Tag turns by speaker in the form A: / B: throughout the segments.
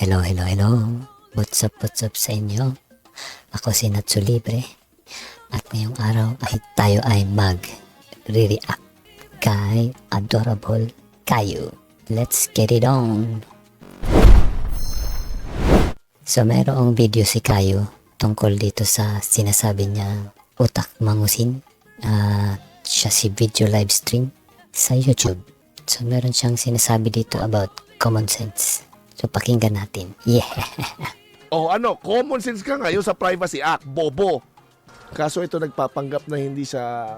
A: Hello. What's up sa inyo? Ako si Natsu Libre. At ngayong araw ay tayo ay mag-react kay Adorable Caillou. Let's get it on! So mayroong video si Caillou tungkol dito sa sinasabi niya utak mangusin. Siya si video live stream sa YouTube. So meron siyang sinasabi dito about common sense. So pakinggan natin. Yeah.
B: Common sense ka ngayon sa Privacy Act, bobo. Kaso ito nagpapanggap na hindi sa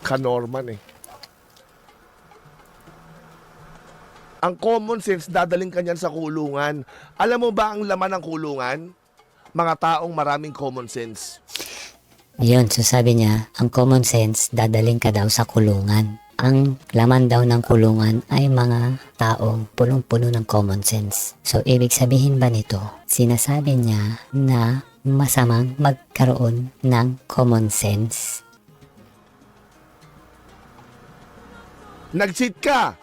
B: kanorman eh. Ang common sense, dadaling ka niyan sa kulungan. Alam mo ba ang laman ng kulungan? Mga taong maraming common sense.
A: Yun, so sabi niya, ang common sense, dadaling ka daw sa kulungan. Ang laman daw ng kulungan ay mga taong punong-puno ng common sense. So, ibig sabihin ba nito, sinasabi niya na masamang magkaroon ng common sense?
B: Nag-cheat ka.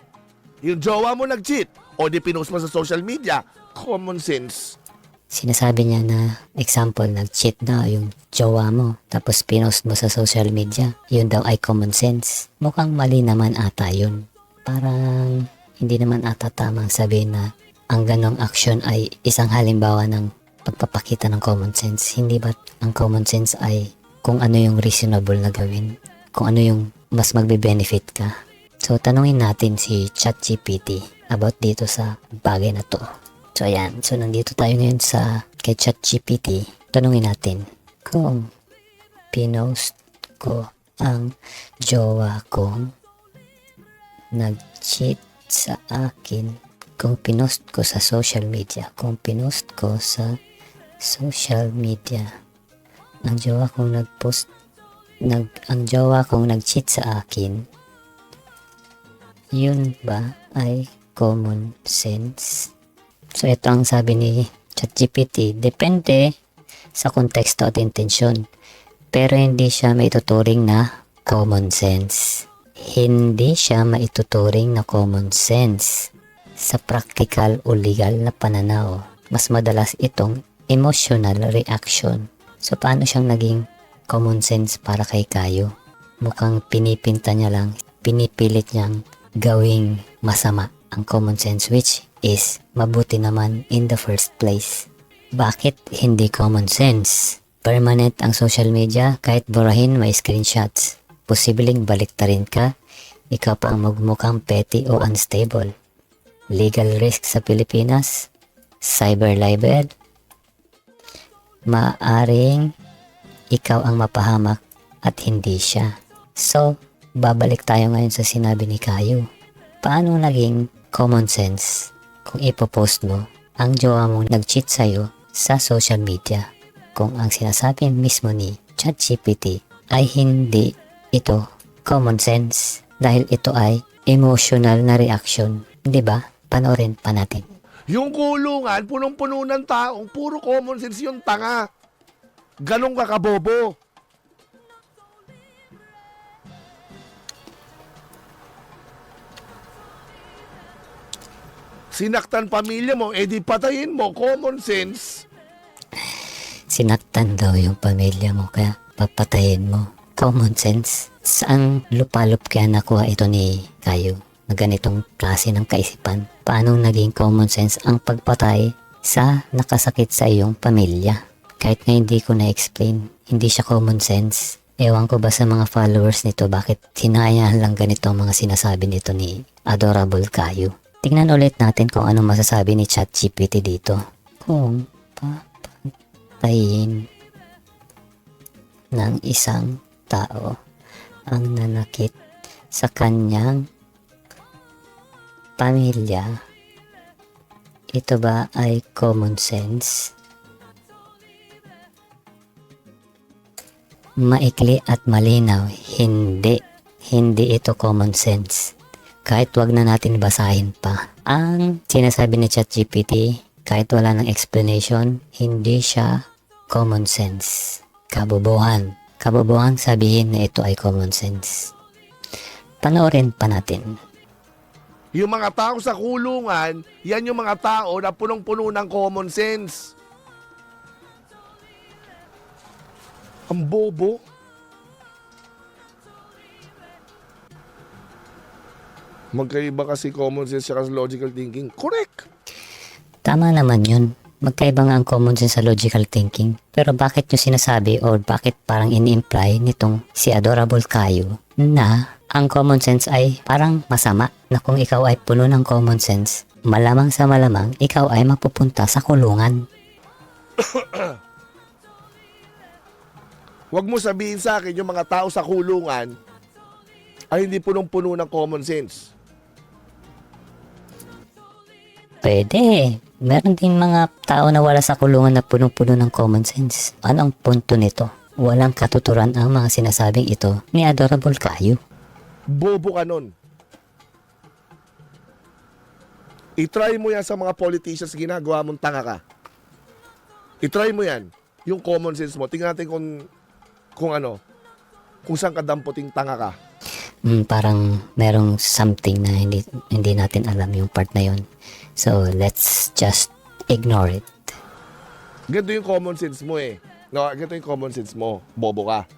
B: Yung jowa mo nag-cheat. O di pinost mo sa social media. Common sense.
A: Sinasabi niya na, example, nag-cheat daw yung jowa mo, tapos pinost mo sa social media, yun daw ay common sense. Mukhang mali naman ata yun. Parang hindi naman ata tamang sabihin na ang ganong action ay isang halimbawa ng pagpapakita ng common sense. Hindi ba ang common sense ay kung ano yung reasonable na gawin? Kung ano yung mas magbe-benefit ka? So, tanungin natin si ChatGPT about dito sa bagay na to. So ayan, so nandito tayo ngayon sa kay ChatGPT. Tanungin natin kung pinost ko ang jowa kong nag-cheat sa akin, kung pinost ko sa social media, ang jowa kong ang jowa kong nag-cheat sa akin, yun ba ay common sense? So, ito ang sabi ni ChatGPT, depende sa konteksto at intensyon. Pero hindi siya maituturing na common sense. Hindi siya maituturing na common sense. Sa practical o legal na pananaw, mas madalas itong emotional reaction. So, paano siyang naging common sense para kay Caillou? Mukhang pinipinta niya lang, pinipilit niyang gawing masama ang common sense, which is mabuti naman in the first place. Bakit hindi common sense? Permanent ang social media, kahit burahin may screenshots. Posibleng baliktarin ka, ikaw pa ang magmukhang petty o unstable. Legal risk sa Pilipinas, cyber libel. Maaring ikaw ang mapahamak at hindi siya. So, babalik tayo ngayon sa sinabi ni Caillou. Paano naging common sense kung ipopost mo ang jowa mong nag-cheat sa'yo sa social media, kung ang sinasabi mismo ni ChatGPT ay hindi ito common sense dahil ito ay emotional na reaction, di ba? Panoorin pa natin.
B: Yung kulungan, punong-puno ng taong puro common sense yung tanga. Ganong ka kabobo. Sinaktan pamilya mo, edi patayin mo, common sense.
A: Sinaktan daw yung pamilya mo kaya papatayin mo. Common sense? Saan lupalop kaya nakuha ito ni Caillou na ganitong klase ng kaisipan? Paano naging common sense ang pagpatay sa nakasakit sa iyong pamilya? Kahit nga hindi ko na-explain, hindi siya common sense. Ewan ko ba sa mga followers nito bakit hinahayaan lang ganito ang mga sinasabi nito ni Adorable Caillou. Tingnan ulit natin kung anong masasabi ni ChatGPT dito. Kung papatayin ng isang tao ang nanakit sa kanyang pamilya, ito ba ay common sense? Maikli at malinaw, hindi ito common sense. Kahit wag na natin basahin pa. Ang sinasabi ni ChatGPT, kahit wala ng explanation, hindi siya common sense. Kabobohan. Kabobohan sabihin na ito ay common sense. Panoorin pa natin.
B: Yung mga tao sa kulungan, yan yung mga tao na punong-puno ng common sense. Ang bobo. Magkaiba kasi common sense at logical thinking. Correct.
A: Tama naman yun. Magkaiba nga ang common sense sa logical thinking. Pero bakit nyo sinasabi or bakit parang ini-imply nitong si Adorable Kayo na ang common sense ay parang masama, na kung ikaw ay puno ng common sense, malamang sa malamang ikaw ay mapupunta sa kulungan.
B: Huwag mo sabihin sa akin yung mga tao sa kulungan ay hindi punong-puno ng common sense.
A: Pwede. Meron din mga tao na wala sa kulungan na punong-puno ng common sense. Ano ang punto nito? Walang katuturan ang mga sinasabing ito ni Adorable Kayo.
B: Bobo ka nun. I-try mo yan sa mga politicians, ginagawa mong tanga ka. I-try mo yan, yung common sense mo. Tingnan natin kung saan ka damputing tanga ka.
A: Parang merong something na hindi natin alam yung part na yun. So, let's just ignore it.
B: Ganito yung common sense mo eh. No, ganito yung common sense mo. Bobo ka.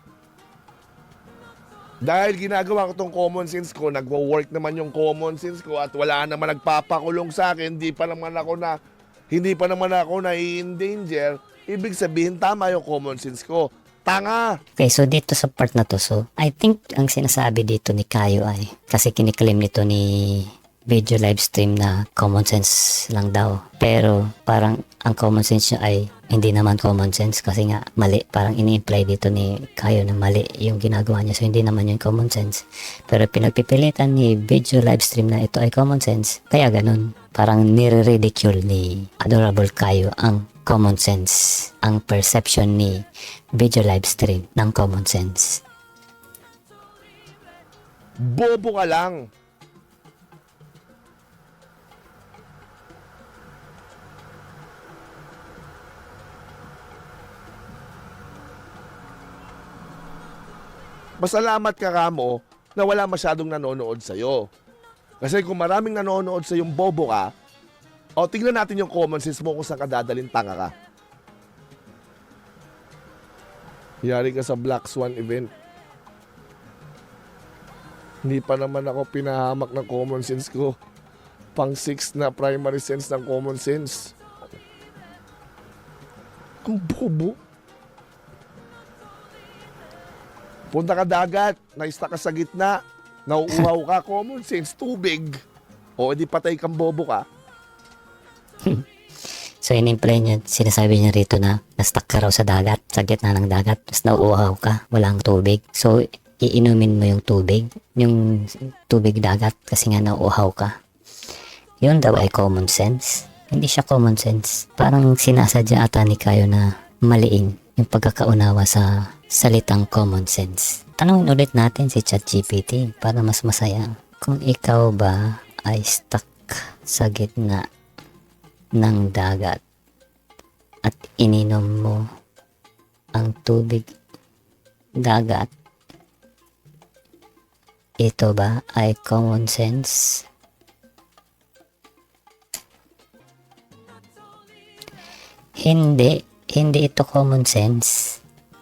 B: Dahil ginagawa ko tong common sense ko, nagwo-work naman yung common sense ko at wala naman nagpapakulong sa akin, hindi pa naman ako na i-endanger, ibig sabihin tama yung common sense ko. Tanga!
A: Okay, so dito sa part na to, so I think ang sinasabi dito ni Kayo ay, kasi kiniklaim nito ni video live stream na common sense lang daw. Pero parang ang common sense niya ay hindi naman common sense kasi nga mali. Parang ini-imply dito ni Kayo na mali yung ginagawa niya. So hindi naman yung common sense. Pero pinagpipilitan ni video live stream na ito ay common sense. Kaya ganun. Parang nire-ridicule ni Adorable Kayo ang common sense. Ang perception ni video live stream ng common sense.
B: Bobo ka lang. Masalamat ka kamo na wala masyadong nanonood sa'yo. Kasi kung maraming nanonood sa yung bobo ka, o tingnan natin yung common sense mo kung saan ka dadalhin, tanga ka. Yari ka sa Black Swan event. Hindi pa naman ako pinahamak ng common sense ko. Pang 6 na primary sense ng common sense. Ang bobo. Punta ka dagat, na-stuck ka sa gitna, nauuhaw ka, common sense, tubig. O, edi patay kang bobo ka.
A: So in-imply niya, sinasabi niya rito na na-stuck ka raw sa dagat, sa gitna ng dagat, tapos nauuhaw ka, walang tubig. So iinumin mo yung tubig dagat kasi nga nauuhaw ka. Yun daw ay common sense. Hindi siya common sense. Parang sinasadya ata ni Kayo na maliin yung pagkakaunawa sa salitang common sense. Tanungin ulit natin si ChatGPT para mas masaya. Kung ikaw ba ay stuck sa gitna ng dagat at ininom mo ang tubig dagat, ito ba ay common sense? Hindi ito common sense.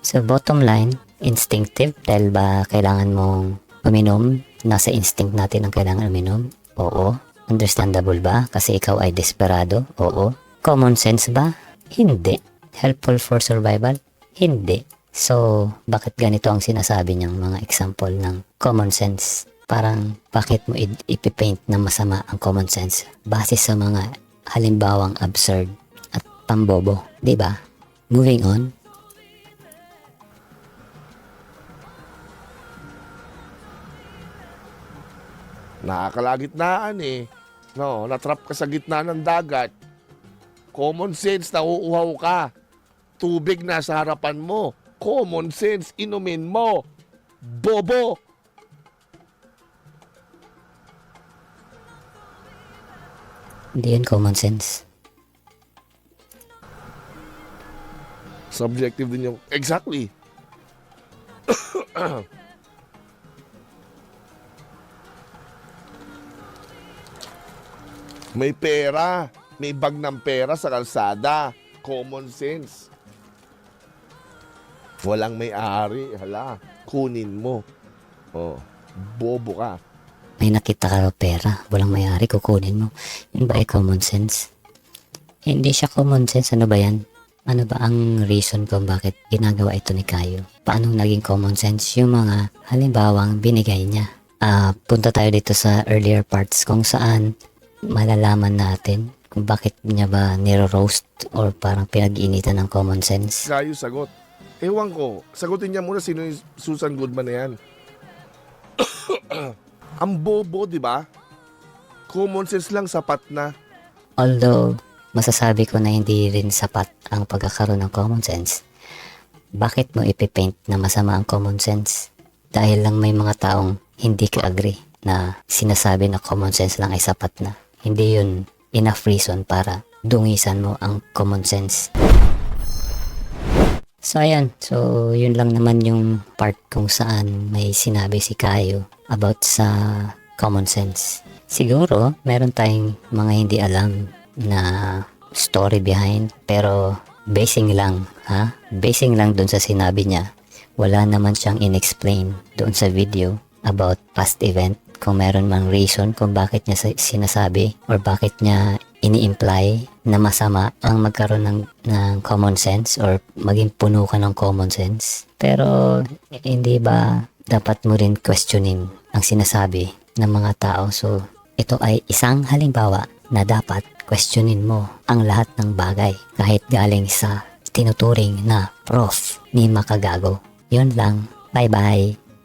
A: So bottom line, instinctive dahil ba kailangan mong uminom? Nasa instinct natin ang kailangan uminom? Oo. Understandable ba? Kasi ikaw ay desperado? Oo. Common sense ba? Hindi. Helpful for survival? Hindi. So, bakit ganito ang sinasabi niyang mga example ng common sense? Parang, bakit mo ipipaint na masama ang common sense? Base sa mga halimbawang absurd at pambobo. Diba? Moving on.
B: Nakakalagitnaan eh. No, natrap ka sa gitna ng dagat. Common sense, nauuhaw ka. Tubig na sa harapan mo. Common sense, inumin mo. Bobo!
A: Hindi yun common sense.
B: Subjective din yung... Exactly. May pera. May bag ng pera sa kalsada. Common sense. Walang may-ari. Hala, kunin mo. Oh, bobo ka.
A: May nakita ka raw pera, walang may-ari, kukunin mo. Yun ba ay common sense? Hindi siya common sense. Ano ba yan? Ano ba ang reason kung bakit ginagawa ito ni Kayo? Paano naging common sense yung mga halimbawang binigay niya? Punta tayo dito sa earlier parts kung saan malalaman natin kung bakit niya ba niro-roast or parang pinag-iinitan ng common sense.
B: Kayo sagot. Ewan ko. Sagutin niya muna sino yung Susan Goodman na yan. Ang bobo, di ba? Common sense lang sapat na.
A: Although, masasabi ko na hindi rin sapat ang pagkakaroon ng common sense. Bakit mo ipipaint na masama ang common sense? Dahil lang may mga taong hindi ka-agree na sinasabi na common sense lang ay sapat na. Hindi yun enough reason para dungisan mo ang common sense. So ayan, so yun lang naman yung part kung saan may sinabi si Kayo about sa common sense. Siguro, meron tayong mga hindi alam na story behind, pero basing lang, basing lang dun sa sinabi niya. Wala naman siyang inexplain doon sa video about past event, kung meron mang reason kung bakit niya sinasabi or bakit niya ini-imply na masama ang magkaroon ng common sense or maging puno ka ng common sense. Pero hindi ba dapat mo rin questionin ang sinasabi ng mga tao? So ito ay isang halimbawa na dapat questionin mo ang lahat ng bagay kahit galing sa tinuturing na prof ni Makagago. Yun lang. Bye bye.